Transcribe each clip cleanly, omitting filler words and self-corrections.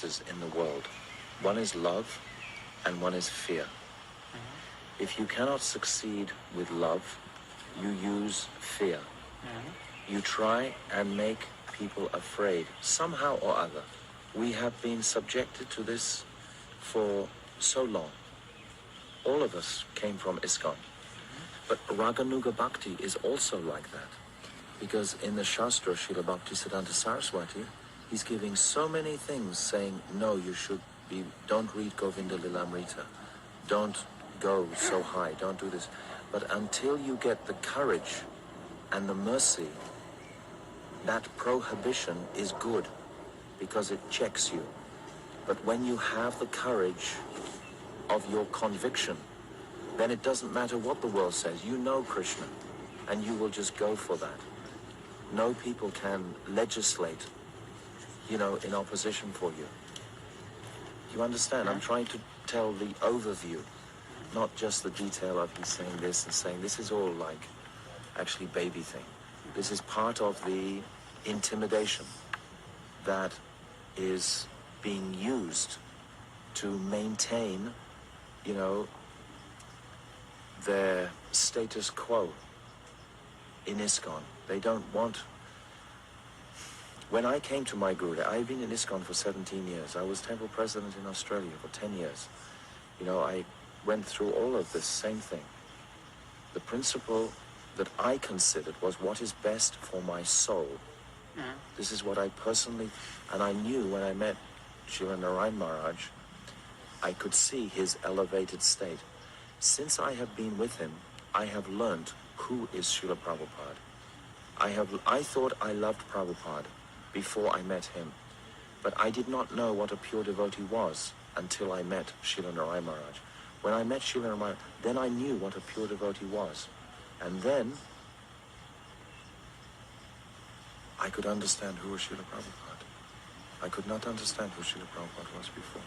forces in the world. One is love and one is fear. If you cannot succeed with love, you use fear. You try and make people afraid somehow or other. We have been subjected to this for so long. All of us came from ISKCON. But Raganuga Bhakti is also like that. Because in the Shastra, Srila Bhaktisiddhanta Saraswati, he's giving so many things saying, no, don't read Govinda Lilamrita. Don't go so high, don't do this. But until you get the courage and the mercy, that prohibition is good because it checks you. But when you have the courage of your conviction, then it doesn't matter what the world says. You know Krishna, and you will just go for that. No people can legislate, in opposition for you. You understand? I'm trying to tell the overview, not just the detail of he's saying this and saying this is all like actually baby thing. This is part of the intimidation that is being used to maintain, their status quo in ISKCON. They don't want... When I came to my Guru, I've been in ISKCON for 17 years. I was temple president in Australia for 10 years. I went through all of this same thing. The principle that I considered was what is best for my soul. This is what I personally... And I knew when I met Srila Narayan Maharaj, I could see his elevated state. Since I have been with him, I have learned who is Srila Prabhupada. I thought I loved Prabhupada before I met him, but I did not know what a pure devotee was until I met Srila Narayan Maharaj. When I met Srila Narayan Maharaj, then I knew what a pure devotee was. And then I could understand who was Srila Prabhupada. I could not understand who Srila Prabhupada was before.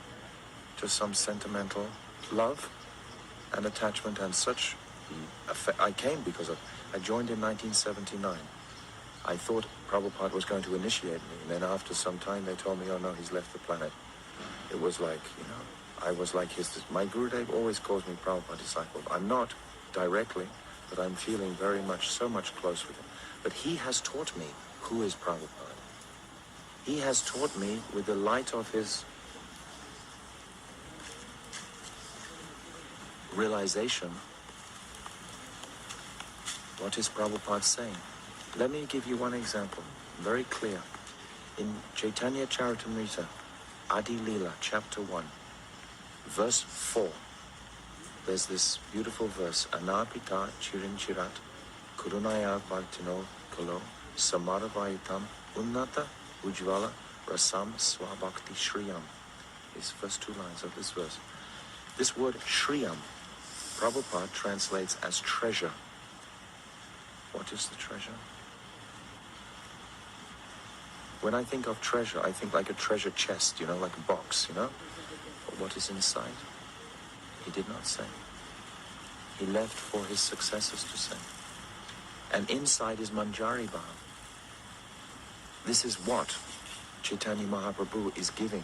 Just some sentimental love and attachment and such. I came because I joined in 1979. I thought Prabhupada was going to initiate me, and then after some time they told me, oh no, he's left the planet. It was like, I was like my Gurudev always calls me Prabhupada disciple. I'm not directly, but I'm feeling very much, so much close with him. But he has taught me who is Prabhupada. He has taught me with the light of his realization, what is Prabhupada saying? Let me give you one example, very clear. In Chaitanya Charitamrita, Adi Leela, chapter 1, verse 4, there's this beautiful verse, Anapita Chirin Chirat, Kurunaya Bhartino Kalo, Samaravayitam, Unnata Ujvala, Rasam Swabhakti Shriyam. These first two lines of this verse. This word Shriyam, Prabhupada translates as treasure. What is the treasure? When I think of treasure, I think like a treasure chest, like a box, But what is inside? He did not say. He left for his successors to say. And inside is Manjari Bhav. This is what Chaitanya Mahaprabhu is giving.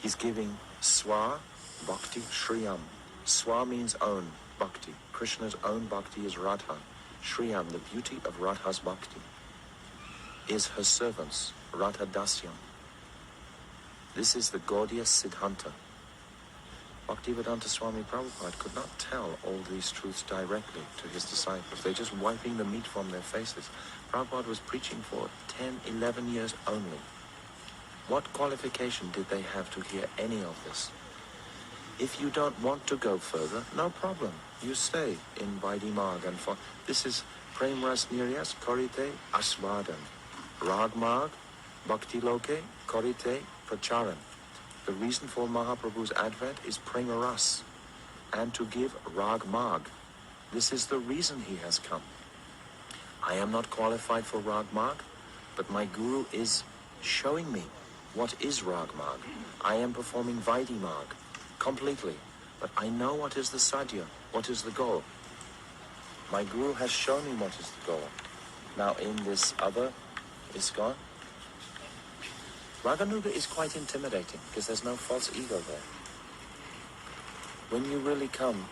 He's giving Swa Bhakti Shriyam. Swa means own, Bhakti. Krishna's own Bhakti is Radha. Shriyam, the beauty of Radha's Bhakti, is her servants, Radha Dasyam. This is the Gaudiya Siddhanta. Bhaktivedanta Swami Prabhupada could not tell all these truths directly to his disciples. They're just wiping the meat from their faces. Prabhupada was preaching for 10, 11 years only. What qualification did they have to hear any of this? If you don't want to go further, no problem. You stay in Vaidhi Marg and for this is Prem Ras Niryas Korite Asvadan. Rag Marg, Bhakti Loke, Korite Pracharan. The reason for Mahaprabhu's advent is Prema Ras and to give Rag Marg. This is the reason he has come. I am not qualified for Rag Marg, but my Guru is showing me what is Rag Marg. I am performing Vaidhi Marg completely, but I know what is the sadhya, what is the goal. My Guru has shown me what is the goal. Now in this other ISKCON, Raganuga is quite intimidating because there's no false ego there. When you really come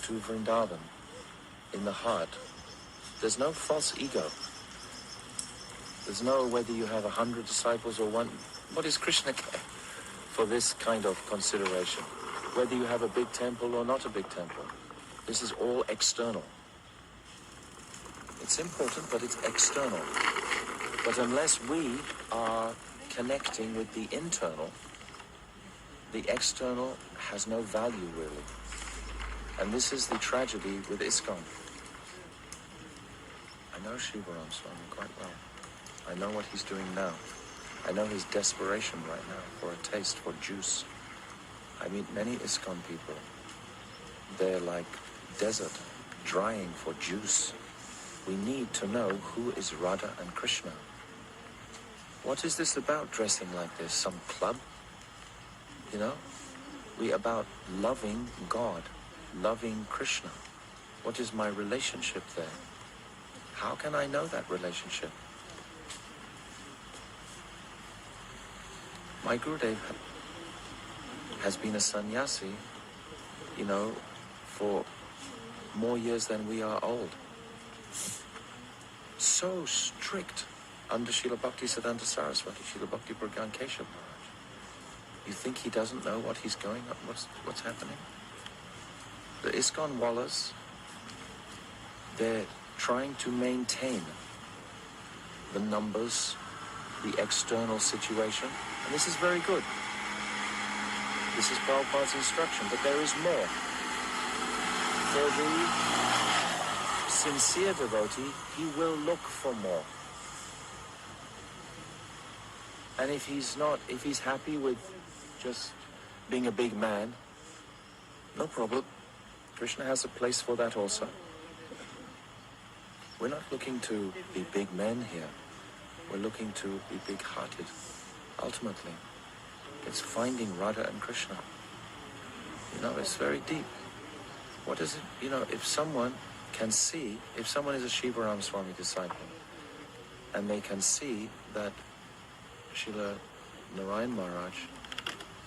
to Vrindavan in the heart, there's no false ego. There's no whether you have 100 disciples or one. What is Krishna care for this kind of consideration? Whether you have a big temple or not a big temple. This is all external. It's important, but it's external. But unless we are connecting with the internal, the external has no value really. And this is the tragedy with ISKCON. I know Shivaram Swami quite well. I know what he's doing now. I know his desperation right now for a taste for juice. I meet many ISKCON people. They're like desert, drying for juice. We need to know who is Radha and Krishna. What is this about, dressing like this? Some club? You know? We about loving God, loving Krishna. What is my relationship there? How can I know that relationship? My Gurudev has been a sannyasi, you know, for more years than we are old. So strict under Srila Bhaktisiddhanta Saraswati, Srila Bhakti Pradhan Keshav Maharaj. You think he doesn't know what he's going on, what's happening? The ISKCON Wallahs, they're trying to maintain the numbers, the external situation, and this is very good. This is Prabhupada's instruction, but there is more. For the sincere devotee, he will look for more. And if he's happy with just being a big man, no problem. Krishna has a place for that also. We're not looking to be big men here. We're looking to be big-hearted. Ultimately, it's finding Radha and Krishna. You know, it's very deep. What is it? You know, if someone can see, if someone is a Shivaram Swami disciple, and they can see that Srila Narayan Maharaj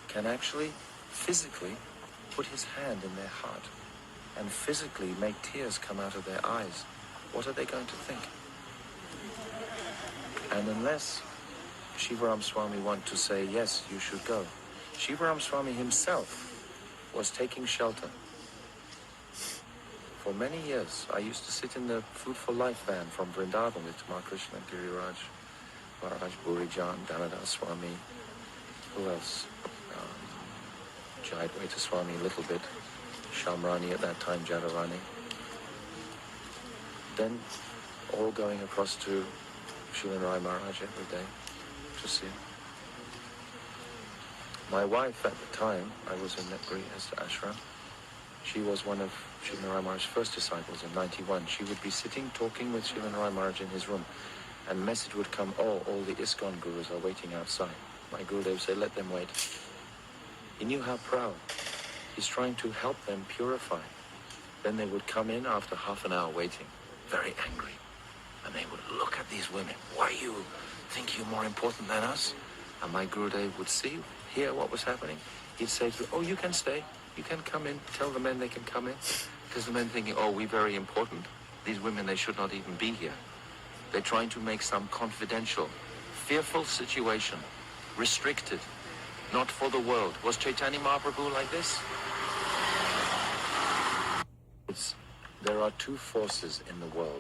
can actually physically put his hand in their heart and physically make tears come out of their eyes, what are they going to think? And unless Shivaram Swami want to say, yes, you should go, Shivaram Swami himself was taking shelter. For many years, I used to sit in the Food for Life van from Vrindavan with Tamar Krishna, Giriraj, Maharaj Burijan, Danadas Swami, who else? Jayadvaita Swami a little bit, Shamrani at that time, Jadavani. Then all going across to Srila Narayan Maharaj every day to see him. My wife at the time, I was in Grihastha ashram. She was one of Srila Narayan Maharaj's first disciples in 91. She would be sitting talking with Srila Narayan Maharaj in his room, and the message would come, oh, all the ISKCON gurus are waiting outside. My Gurudev would say, let them wait. He knew how proud. He's trying to help them purify. Then they would come in after half an hour waiting, very angry. And they would look at these women. Why you think you're more important than us? And my Gurudev would see, hear what was happening. He'd say to them, oh, you can stay. You can come in. Tell the men they can come in. Because the men thinking, oh, we're very important. These women, they should not even be here. They're trying to make some confidential, fearful situation, restricted, not for the world. Was Chaitanya Mahaprabhu like this? There are two forces in the world.